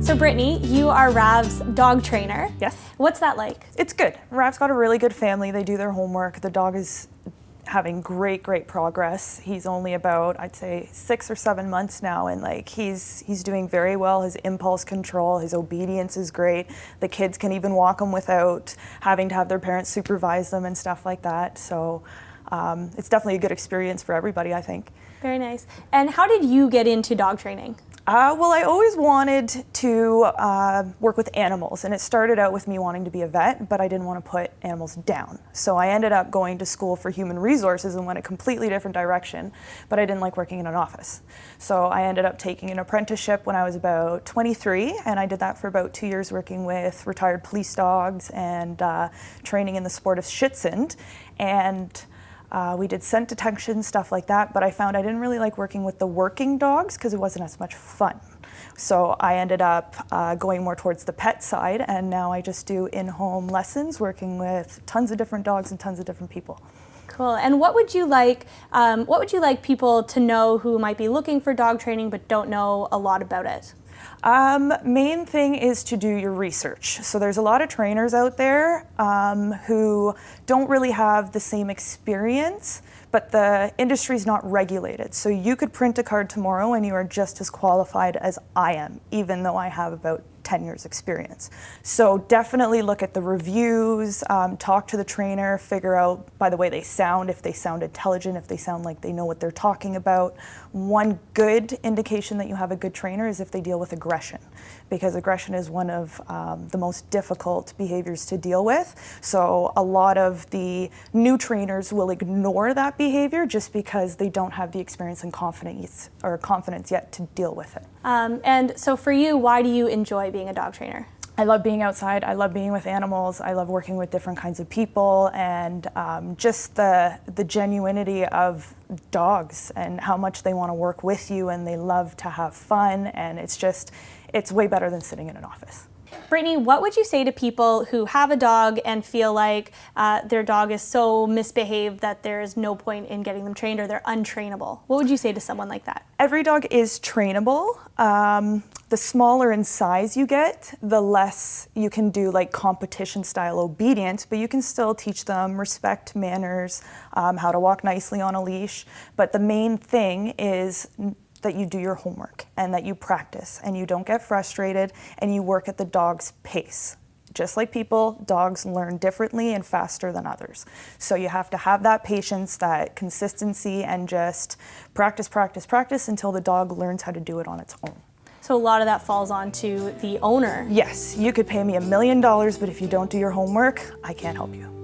So Brittany, you are Rav's dog trainer. Yes. What's that like? It's good. Rav's got a really good family. They do their homework. The dog is having great progress. He's only about, I'd say, 6 or 7 months now, and like he's doing very well. His impulse control, his obedience is great. The kids can even walk him without having to have their parents supervise them and stuff like that. So it's definitely a good experience for everybody, I think. Very nice. And how did you get into dog training? Well, I always wanted to work with animals, and it started out with me wanting to be a vet, but I didn't want to put animals down. So I ended up going to school for human resources and went a completely different direction, but I didn't like working in an office. So I ended up taking an apprenticeship when I was about 23, and I did that for about 2 years, working with retired police dogs and training in the sport of Schitzend. And we did scent detection, stuff like that, but I found I didn't really like working with the working dogs because it wasn't as much fun. So I ended up going more towards the pet side, and now I just do in-home lessons working with tons of different dogs and tons of different people. Cool. And what would you like people to know who might be looking for dog training but don't know a lot about it? Main thing is to do your research. So there's a lot of trainers out there who don't really have the same experience, but the industry's not regulated. So you could print a card tomorrow and you are just as qualified as I am, even though I have about 10 years experience. So definitely look at the reviews, talk to the trainer, figure out by the way they sound, if they sound intelligent, if they sound like they know what they're talking about. One good indication that you have a good trainer is if they deal with aggression, because aggression is one of the most difficult behaviors to deal with. So a lot of the new trainers will ignore that behavior just because they don't have the experience and confidence yet to deal with it. And so for you, why do you enjoy being a dog trainer? I love being outside. I love being with animals. I love working with different kinds of people, and just the genuinity of dogs and how much they want to work with you, and they love to have fun, and it's way better than sitting in an office. Brittany, what would you say to people who have a dog and feel like their dog is so misbehaved that there is no point in getting them trained, or they're untrainable? What would you say to someone like that? Every dog is trainable. The smaller in size you get, the less you can do like competition style obedience, but you can still teach them respect, manners, how to walk nicely on a leash. But the main thing is that you do your homework and that you practice and you don't get frustrated and you work at the dog's pace. Just like people, dogs learn differently and faster than others. So you have to have that patience, that consistency, and just practice until the dog learns how to do it on its own. So a lot of that falls onto the owner. Yes, you could pay me $1 million, but if you don't do your homework, I can't help you.